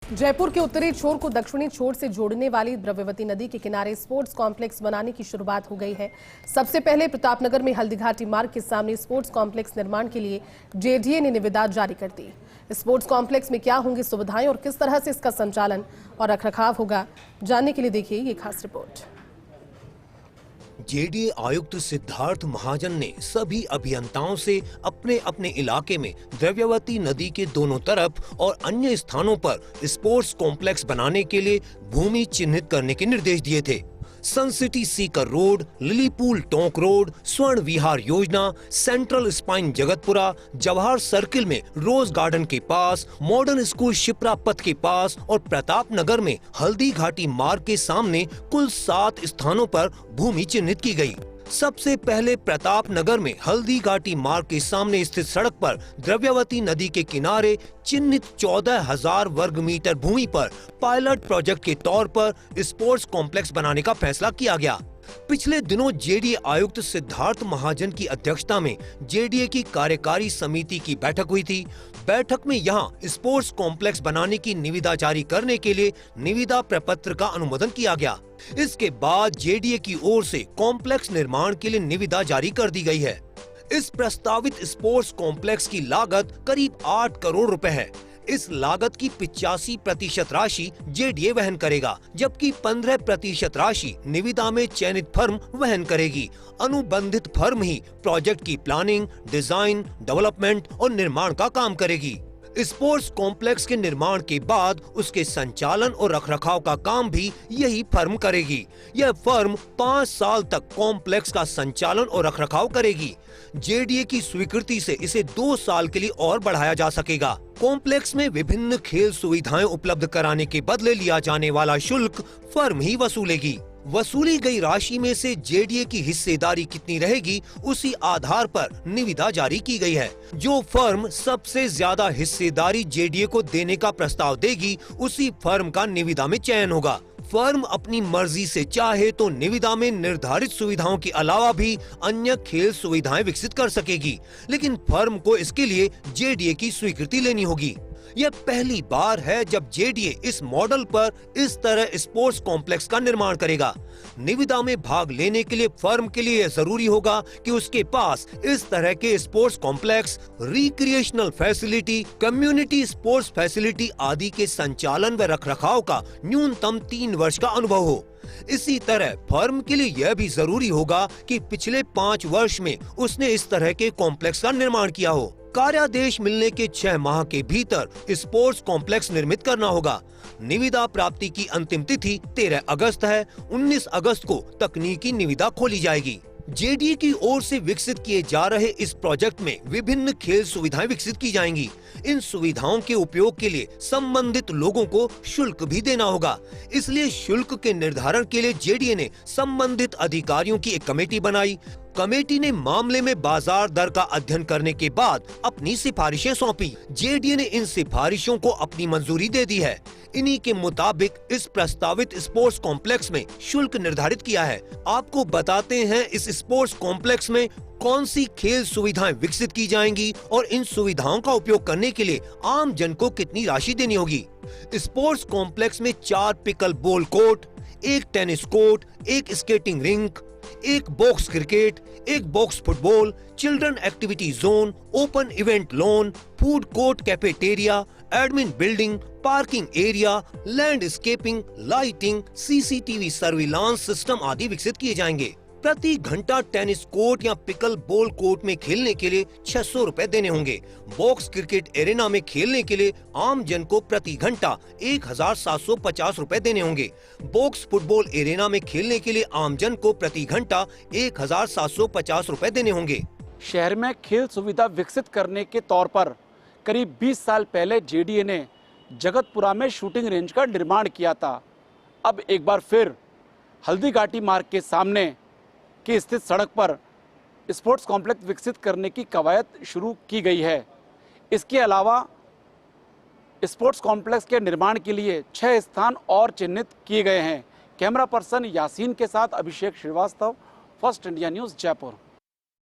जयपुर के उत्तरी छोर को दक्षिणी छोर से जोड़ने वाली द्रव्यवती नदी के किनारे स्पोर्ट्स कॉम्प्लेक्स बनाने की शुरुआत हो गई है। सबसे पहले प्रतापनगर में हल्दीघाटी मार्ग के सामने स्पोर्ट्स कॉम्प्लेक्स निर्माण के लिए जेडीए ने निविदा जारी कर दी। स्पोर्ट्स कॉम्प्लेक्स में क्या होंगी सुविधाएं और किस तरह से इसका संचालन और रखरखाव होगा, जानने के लिए देखिए ये खास रिपोर्ट। जेडीए आयुक्त सिद्धार्थ महाजन ने सभी अभियंताओं से अपने अपने इलाके में द्रव्यवती नदी के दोनों तरफ और अन्य स्थानों पर स्पोर्ट्स कॉम्प्लेक्स बनाने के लिए भूमि चिन्हित करने के निर्देश दिए थे। Sun City Sikar road, Lilypool Tonk road, Swarn Vihar योजना, central spine Jagatpura, Jawahar circle में रोज गार्डन के पास, मॉडर्न स्कूल शिप्रा पथ के पास और प्रताप नगर में हल्दी घाटी मार्ग के सामने कुल 7 स्थानों पर भूमि चिन्हित की गई। सबसे पहले प्रताप नगर में हल्दी घाटी मार्ग के सामने स्थित सड़क पर द्रव्यवती नदी के किनारे चिन्हित 14,000 वर्ग मीटर भूमि पर पायलट प्रोजेक्ट के तौर पर स्पोर्ट्स कॉम्प्लेक्स बनाने का फैसला किया गया। पिछले दिनों जेडीए आयुक्त सिद्धार्थ महाजन की अध्यक्षता में जेडीए की कार्यकारी समिति की बैठक हुई थी। बैठक में यहां स्पोर्ट्स कॉम्प्लेक्स बनाने की निविदा जारी करने के लिए निविदा प्रपत्र का अनुमोदन किया गया। इसके बाद जेडीए की ओर से कॉम्प्लेक्स निर्माण के लिए निविदा जारी कर दी गई है। इस प्रस्तावित स्पोर्ट्स कॉम्प्लेक्स की लागत करीब 8 करोड़ रुपए है। इस लागत की 85% राशि जेडीए वहन करेगा, जबकि 15% राशि निविदा में चयनित फर्म वहन करेगी। अनुबंधित फर्म ही प्रोजेक्ट की प्लानिंग, डिजाइन, डेवलपमेंट और निर्माण का काम करेगी। स्पोर्ट्स कॉम्प्लेक्स के निर्माण के बाद उसके संचालन और रखरखाव का काम भी यही फर्म करेगी। यह फर्म 5 साल तक कॉम्प्लेक्स का संचालन और रखरखाव करेगी। जेडीए की स्वीकृति से इसे 2 साल के लिए और बढ़ाया जा सकेगा। कॉम्प्लेक्स में विभिन्न खेल सुविधाएं उपलब्ध कराने के बदले लिया जाने वाला शुल्क फर्म ही वसूलेगी। वसूली गई राशि में से जेडीए की हिस्सेदारी कितनी रहेगी, उसी आधार पर निविदा जारी की गई है। जो फर्म सबसे ज्यादा हिस्सेदारी जेडीए को देने का प्रस्ताव देगी, उसी फर्म का निविदा में चयन होगा। फर्म अपनी मर्जी से चाहे तो निविदा में निर्धारित सुविधाओं के अलावा भी अन्य खेल सुविधाएं विकसित कर सकेगी, लेकिन फर्म को इसके लिए जेडीए की स्वीकृति लेनी होगी। यह पहली बार है जब जेडीए इस मॉडल पर इस तरह स्पोर्ट्स कॉम्प्लेक्स का निर्माण करेगा। निविदा में भाग लेने के लिए फर्म के लिए जरूरी होगा कि उसके पास इस तरह के sports complex, recreational facility, community sports facility आदि के संचालन व रखरखाव का न्यूनतम 3 वर्ष का अनुभव हो। इसी तरह फर्म के लिए यह भी जरूरी होगा कि पिछले 5 वर्ष में उसने इस तरह के कॉम्प्लेक्स का निर्माण किया हो। कार्यादेश मिलने के 6 माह के भीतर स्पोर्ट्स कॉम्प्लेक्स निर्मित करना होगा। निविदा प्राप्ति की अंतिम तिथि 13 अगस्त है। 19 अगस्त को तकनीकी निविदा खोली जाएगी। जेडीए की ओर से विकसित किए जा रहे इस प्रोजेक्ट में विभिन्न खेल सुविधाएं विकसित की जाएंगी। इन सुविधाओं के उपयोग के लिए संबंधित लोगों को शुल्क भी देना होगा। इसलिए शुल्क के निर्धारण के लिए जेडीए ने संबंधित अधिकारियों की एक कमेटी बनाई। कमेटी ने मामले में बाजार दर का अध्ययन करने के बाद अपनी सिफारिशें सौंपी। जेडीए ने इन सिफारिशों को अपनी मंजूरी दे दी है। इन्हीं के मुताबिक इस प्रस्तावित स्पोर्ट्स कॉम्प्लेक्स में शुल्क निर्धारित किया है। आपको बताते हैं इस स्पोर्ट्स कॉम्प्लेक्स में कौन सी खेल सुविधाएं विकसित की जाएंगी और इन सुविधाओं का उपयोग करने के लिए आम जन को कितनी राशि देनी होगी। स्पोर्ट्स कॉम्प्लेक्स में 4 pickle ball court, 1 tennis court, 1 skating rink, 1 box cricket, 1 box football, children activity zone, open event lawn, food court, cafeteria, admin building, parking area, landscaping, lighting, CCTV surveillance system आदि विकसित किए जाएंगे। प्रति घंटा tennis court या pickle ball court में खेलने के लिए 600 रुपए देने होंगे। बॉक्स क्रिकेट एरेना में खेलने के लिए आम जन को प्रति घंटा 1750 रुपए देने होंगे। बॉक्स फुटबॉल एरेना में खेलने के लिए आम जन को प्रति घंटा 1750 रुपए देने होंगे। शहर में खेल सुविधा विकसित करने के तौर पर करीब 20 साल पहले जेडीए ने जगतपुरा में शूटिंग रेंज का निर्माण किया था। अब एक बार फिर हल्दी घाटी मार्ग के सामने की स्थित सड़क पर स्पोर्ट्स कॉम्प्लेक्स विकसित करने की कवायद शुरू की गई है। इसके अलावा स्पोर्ट्स कॉम्प्लेक्स के निर्माण के लिए 6 स्थान और चिन्हित किए गए हैं। कैमरा पर्सन यासीन के साथ Abhishek Srivastava, First India News, Jaipur.